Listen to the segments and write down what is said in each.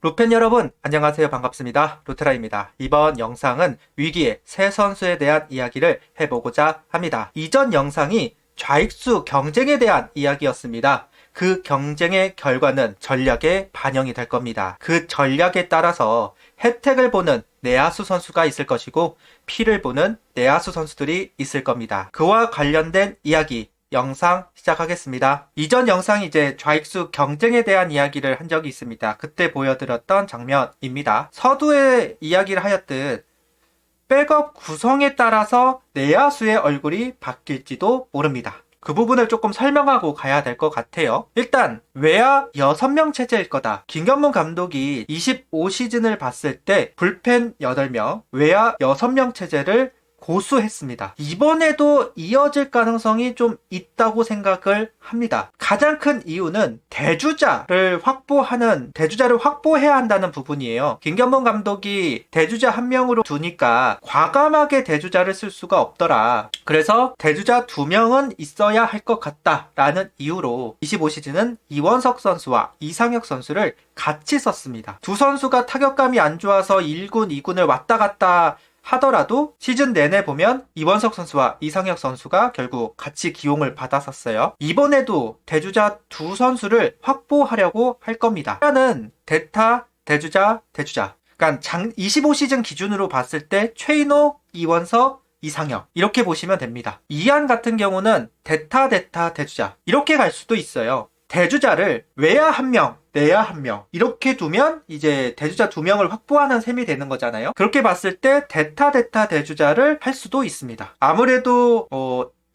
로팬 여러분, 안녕하세요. 반갑습니다. 로테라입니다. 이번 영상은 위기의 세 선수에 대한 이야기를 해보고자 합니다. 이전 영상이 좌익수 경쟁에 대한 이야기였습니다. 그 경쟁의 결과는 전략에 반영이 될 겁니다. 그 전략에 따라서 혜택을 보는 내야수 선수가 있을 것이고 피를 보는 내야수 선수들이 있을 겁니다. 그와 관련된 이야기 영상 시작하겠습니다. 이전 영상이 이제 좌익수 경쟁에 대한 이야기를 한 적이 있습니다. 그때 보여드렸던 장면입니다. 서두에 이야기를 하였듯 백업 구성에 따라서 내야수의 얼굴이 바뀔지도 모릅니다. 그 부분을 조금 설명하고 가야 될 것 같아요. 일단 외야 6명 체제일 거다. 김경문 감독이 25시즌을 봤을 때 불펜 8명, 외야 6명 체제를 고수했습니다. 이번에도 이어질 가능성이 좀 있다고 생각을 합니다. 가장 큰 이유는 대주자를 확보해야 한다는 부분이에요. 김경문 감독이 대주자 한 명으로 두니까 과감하게 대주자를 쓸 수가 없더라. 그래서 대주자 2명은 있어야 할 것 같다라는 이유로 25시즌은 이원석 선수와 이상혁 선수를 같이 썼습니다. 두 선수가 타격감이 안 좋아서 1군, 2군을 왔다 갔다 하더라도 시즌 내내 보면 이원석 선수와 이상혁 선수가 결국 같이 기용을 받았었어요. 이번에도 대주자 두 선수를 확보하려고 할 겁니다. 하나는 대타, 대주자. 그러니까 25시즌 기준으로 봤을 때 최인호, 이원석, 이상혁 이렇게 보시면 됩니다. 이안 같은 경우는 대타, 대주자 이렇게 갈 수도 있어요. 대주자를 외야 1명, 내야 1명 이렇게 두면 이제 대주자 2명을 확보하는 셈이 되는 거잖아요. 그렇게 봤을 때 대타 대주자를 할 수도 있습니다. 아무래도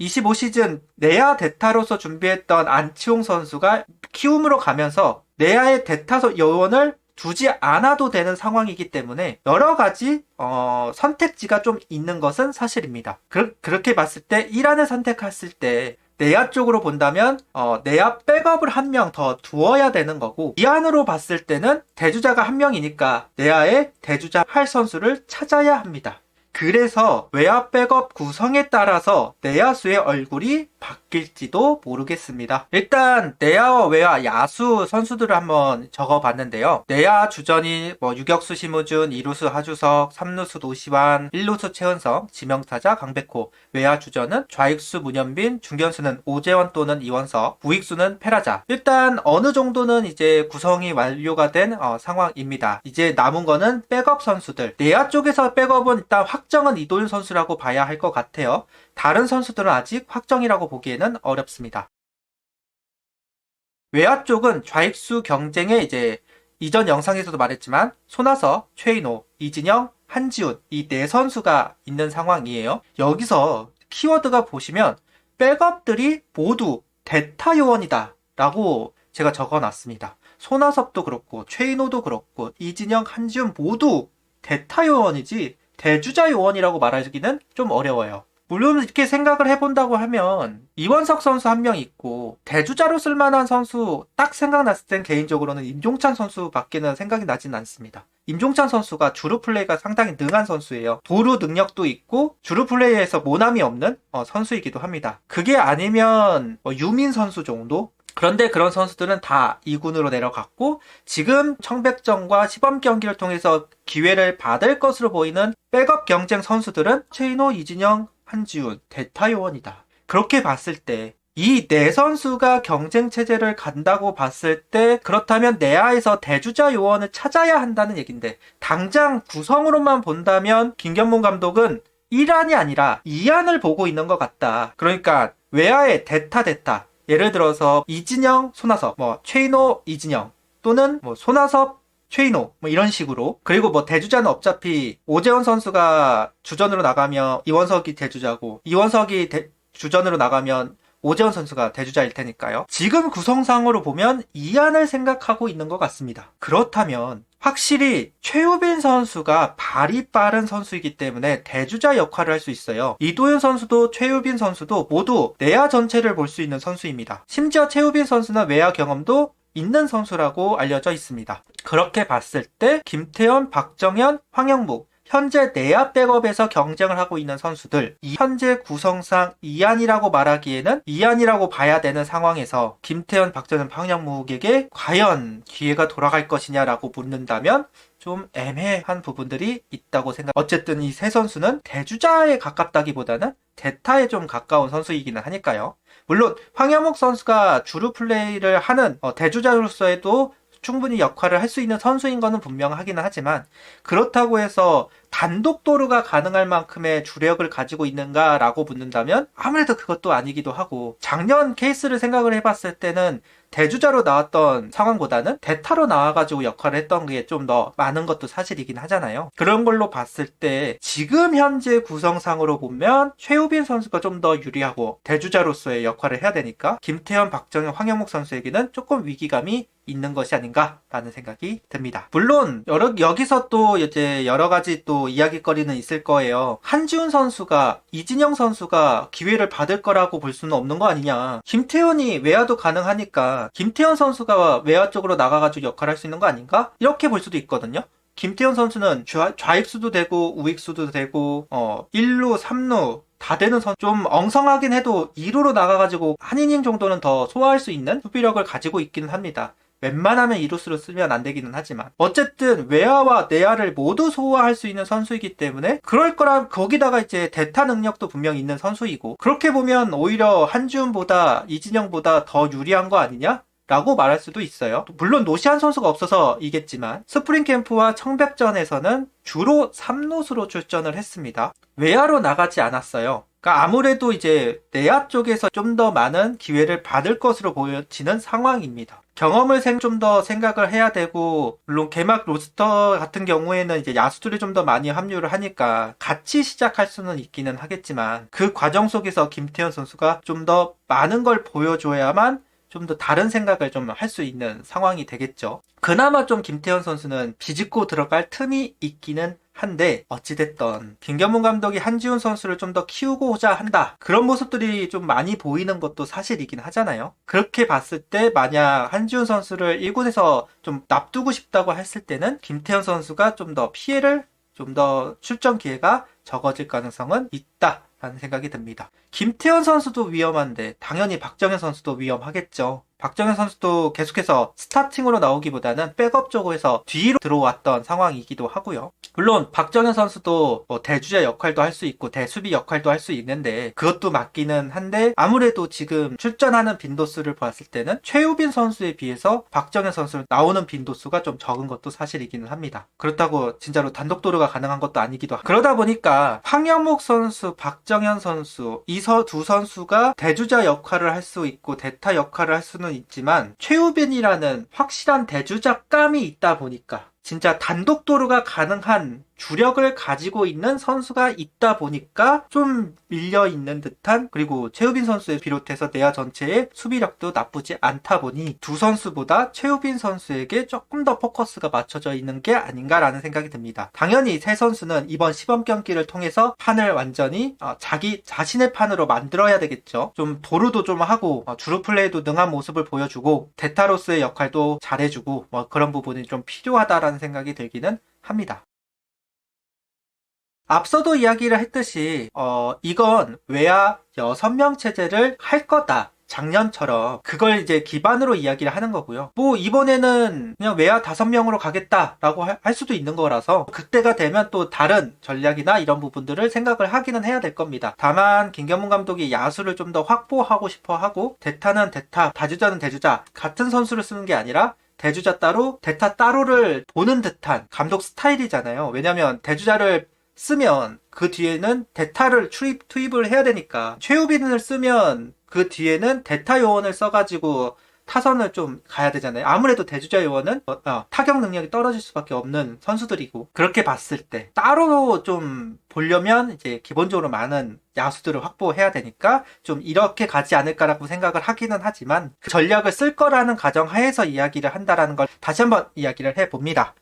25시즌 내야 대타로서 준비했던 안치홍 선수가 키움으로 가면서 내야의 대타 요원을 두지 않아도 되는 상황이기 때문에 여러 가지 선택지가 좀 있는 것은 사실입니다. 그렇게 봤을 때 1안을 선택했을 때 내야 쪽으로 본다면 내야 백업을 1명 더 두어야 되는 거고 2안으로 봤을 때는 대주자가 1명이니까 내야에 대주자 할 선수를 찾아야 합니다. 그래서 외야 백업 구성에 따라서 내야수의 얼굴이 바뀔지도 모르겠습니다. 일단 내야와 외야 야수 선수들을 한번 적어봤는데요. 내야 주전이 유격수 심우준, 2루수 하주석, 3루수 노시환, 1루수 최은성, 지명타자 강백호, 외야 주전은 좌익수 문현빈, 중견수는 오재원 또는 이원석, 우익수는 페라자. 일단 어느 정도는 이제 구성이 완료가 된 상황입니다. 이제 남은 거는 백업 선수들. 내야 쪽에서 백업은 일단 확정은 이도윤 선수라고 봐야 할 것 같아요. 다른 선수들은 아직 확정이라고 보기에는 어렵습니다. 외야 쪽은 좌익수 경쟁에 이제 이전 영상에서도 말했지만 손아섭, 최인호, 이진영, 한지훈 이 네 선수가 있는 상황이에요. 여기서 키워드가 보시면 백업들이 모두 대타 요원이다 라고 제가 적어놨습니다. 손아섭도 그렇고 최인호도 그렇고 이진영, 한지훈 모두 대타 요원이지 대주자 요원이라고 말하기는 좀 어려워요. 물론 이렇게 생각을 해본다고 하면 이원석 선수 1명 있고 대주자로 쓸만한 선수 딱 생각났을 땐 개인적으로는 임종찬 선수밖에는 생각이 나진 않습니다. 임종찬 선수가 주루 플레이가 상당히 능한 선수예요. 도루 능력도 있고 주루 플레이에서 모남이 없는 선수이기도 합니다. 그게 아니면 유민 선수 정도? 그런데 그런 선수들은 다 2군으로 내려갔고 지금 청백전과 시범 경기를 통해서 기회를 받을 것으로 보이는 백업 경쟁 선수들은 최인호, 이진영, 한지훈, 대타 요원이다. 그렇게 봤을 때 이 네 선수가 경쟁 체제를 간다고 봤을 때 그렇다면 내야에서 대주자 요원을 찾아야 한다는 얘긴데 당장 구성으로만 본다면 김경문 감독은 1안이 아니라 2안을 보고 있는 것 같다. 그러니까 외야의 대타 예를 들어서 이진영, 손아섭, 최인호, 이진영 또는 손아섭, 최인호 이런 식으로. 그리고 대주자는 어차피 오재원 선수가 주전으로 나가면 이원석이 대주자고 이원석이 주전으로 나가면 오재원 선수가 대주자일 테니까요. 지금 구성상으로 보면 2안을 생각하고 있는 것 같습니다. 그렇다면 확실히 최우빈 선수가 발이 빠른 선수이기 때문에 대주자 역할을 할 수 있어요. 이도윤 선수도 최우빈 선수도 모두 내야 전체를 볼 수 있는 선수입니다. 심지어 최우빈 선수는 외야 경험도 있는 선수라고 알려져 있습니다. 그렇게 봤을 때 김태현, 박정현, 황영묵 현재 내야 백업에서 경쟁을 하고 있는 선수들, 이 현재 구성상 2안이라고 말하기에는 2안이라고 봐야 되는 상황에서 김태현, 박정현, 황영묵에게 과연 기회가 돌아갈 것이냐라고 묻는다면 좀 애매한 부분들이 있다고 어쨌든 이 세 선수는 대주자에 가깝다기보다는 대타에 좀 가까운 선수이기는 하니까요. 물론 황영묵 선수가 주루 플레이를 하는 대주자로서에도 충분히 역할을 할 수 있는 선수인 거는 분명하기는 하지만, 그렇다고 해서 단독 도루가 가능할 만큼의 주력을 가지고 있는가라고 묻는다면 아무래도 그것도 아니기도 하고, 작년 케이스를 생각을 해봤을 때는 대주자로 나왔던 상황보다는 대타로 나와가지고 역할을 했던 게 좀 더 많은 것도 사실이긴 하잖아요. 그런 걸로 봤을 때 지금 현재 구성상으로 보면 최우빈 선수가 좀 더 유리하고 대주자로서의 역할을 해야 되니까 김태현, 박정현, 황영묵 선수에게는 조금 위기감이 있는 것이 아닌가라는 생각이 듭니다. 물론 여기서 또 이제 여러 가지 또 이야기거리는 있을 거예요. 한지훈 선수가 이진영 선수가 기회를 받을 거라고 볼 수는 없는 거 아니냐. 김태현이 외야도 가능하니까 김태현 선수가 외야 쪽으로 나가가지고 역할을 할 수 있는 거 아닌가? 이렇게 볼 수도 있거든요. 김태현 선수는 좌익수도 되고 우익수도 되고 1루, 3루 다 되는 좀 엉성하긴 해도 2루로 나가가지고 한 이닝 정도는 더 소화할 수 있는 수비력을 가지고 있기는 합니다. 웬만하면 이루스로 쓰면 안 되기는 하지만 어쨌든 외야와 내야를 모두 소화할 수 있는 선수이기 때문에 그럴 거라, 거기다가 이제 대타 능력도 분명히 있는 선수이고, 그렇게 보면 오히려 한지훈보다 이진영보다 더 유리한 거 아니냐? 라고 말할 수도 있어요. 물론 노시안 선수가 없어서 이겠지만 스프링 캠프와 청백전에서는 주로 3루수로 출전을 했습니다. 외야로 나가지 않았어요. 그러니까 아무래도 이제 내야 쪽에서 좀 더 많은 기회를 받을 것으로 보여지는 상황입니다. 경험을 좀 더 생각을 해야 되고, 물론 개막 로스터 같은 경우에는 이제 야수들이 좀 더 많이 합류를 하니까 같이 시작할 수는 있기는 하겠지만, 그 과정 속에서 김태현 선수가 좀 더 많은 걸 보여줘야만 좀 더 다른 생각을 좀 할 수 있는 상황이 되겠죠. 그나마 좀 김태현 선수는 비집고 들어갈 틈이 있기는 한데, 어찌됐던 김경문 감독이 한지훈 선수를 좀 더 키우고자 한다, 그런 모습들이 좀 많이 보이는 것도 사실이긴 하잖아요. 그렇게 봤을 때 만약 한지훈 선수를 1군에서 좀 놔두고 싶다고 했을 때는 김태현 선수가 좀 더 피해를, 좀 더 출전 기회가 적어질 가능성은 있다 라는 생각이 듭니다. 김태현 선수도 위험한데 당연히 박정현 선수도 위험하겠죠. 박정현 선수도 계속해서 스타팅으로 나오기보다는 백업 쪽에서 뒤로 들어왔던 상황이기도 하고요. 물론 박정현 선수도 대주자 역할도 할 수 있고 대수비 역할도 할 수 있는데 그것도 맞기는 한데, 아무래도 지금 출전하는 빈도수를 봤을 때는 최우빈 선수에 비해서 박정현 선수 나오는 빈도수가 좀 적은 것도 사실이기는 합니다. 그렇다고 진짜로 단독 도루가 가능한 것도 아니기도 하고, 그러다 보니까 황영묵 선수, 박정현 선수 이 두 선수가 대주자 역할을 할 수 있고 대타 역할을 할 수는 있지만 최우빈이라는 확실한 대주자감이 있다 보니까, 진짜 단독 도루가 가능한 주력을 가지고 있는 선수가 있다 보니까 좀 밀려있는 듯한, 그리고 최우빈 선수에 비롯해서 내야 전체의 수비력도 나쁘지 않다 보니 두 선수보다 최우빈 선수에게 조금 더 포커스가 맞춰져 있는 게 아닌가라는 생각이 듭니다. 당연히 세 선수는 이번 시범 경기를 통해서 판을 완전히 자기 자신의 판으로 만들어야 되겠죠. 좀 도루도 좀 하고 주루 플레이도 능한 모습을 보여주고 대타로스의 역할도 잘해주고 그런 부분이 좀 필요하다라는 생각이 들기는 합니다. 앞서도 이야기를 했듯이 이건 외야 6명 체제를 할 거다, 작년처럼 그걸 이제 기반으로 이야기를 하는 거고요. 이번에는 그냥 외야 5명으로 가겠다라고 할 수도 있는 거라서 그때가 되면 또 다른 전략이나 이런 부분들을 생각을 하기는 해야 될 겁니다. 다만 김경문 감독이 야수를 좀 더 확보하고 싶어 하고, 대타는 대타, 다주자는 대주자 같은 선수를 쓰는 게 아니라 대주자 따로 대타 따로를 보는 듯한 감독 스타일이잖아요. 왜냐면 대주자를 쓰면 그 뒤에는 대타를 투입을 해야 되니까, 최우빈을 쓰면 그 뒤에는 대타 요원을 써가지고 타선을 좀 가야 되잖아요. 아무래도 대주자 요원은 타격 능력이 떨어질 수밖에 없는 선수들이고, 그렇게 봤을 때 따로 좀 보려면 이제 기본적으로 많은 야수들을 확보해야 되니까 좀 이렇게 가지 않을까라고 생각을 하기는 하지만, 그 전략을 쓸 거라는 가정하에서 이야기를 한다라는 걸 다시 한번 이야기를 해봅니다.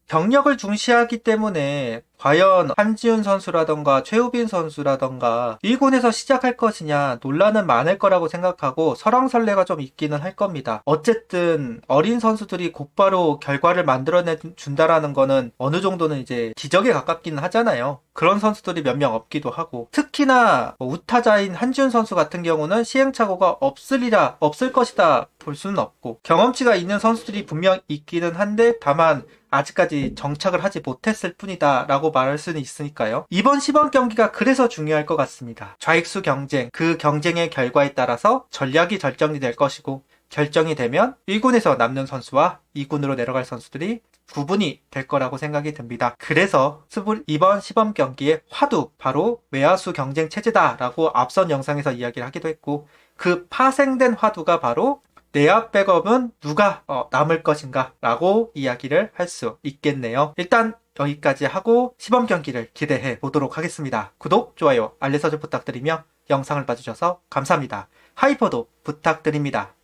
경력을 중시하기 때문에 과연 한지훈 선수라던가 최우빈 선수라던가 1군에서 시작할 것이냐 논란은 많을 거라고 생각하고 설왕설래가 좀 있기는 할 겁니다. 어쨌든 어린 선수들이 곧바로 결과를 만들어내 준다라는 거는 어느 정도는 이제 기적에 가깝기는 하잖아요. 그런 선수들이 몇 명 없기도 하고, 특히나 우타자인 한지훈 선수 같은 경우는 시행착오가 없을 것이다 볼 수는 없고, 경험치가 있는 선수들이 분명 있기는 한데 다만 아직까지 정착을 하지 못했을 뿐이다 라고 말할 수는 있으니까요. 이번 시범 경기가 그래서 중요할 것 같습니다. 좌익수 경쟁, 그 경쟁의 결과에 따라서 전략이 결정이 될 것이고, 결정이 되면 1군에서 남는 선수와 2군으로 내려갈 선수들이 구분이 될 거라고 생각이 듭니다. 그래서 이번 시범 경기의 화두, 바로 외야수 경쟁 체제다라고 앞선 영상에서 이야기를 하기도 했고, 그 파생된 화두가 바로 내야 백업은 누가 남을 것인가 라고 이야기를 할 수 있겠네요. 일단 여기까지 하고 시범 경기를 기대해 보도록 하겠습니다. 구독, 좋아요, 알림 설정 부탁드리며 영상을 봐주셔서 감사합니다. 하이퍼도 부탁드립니다.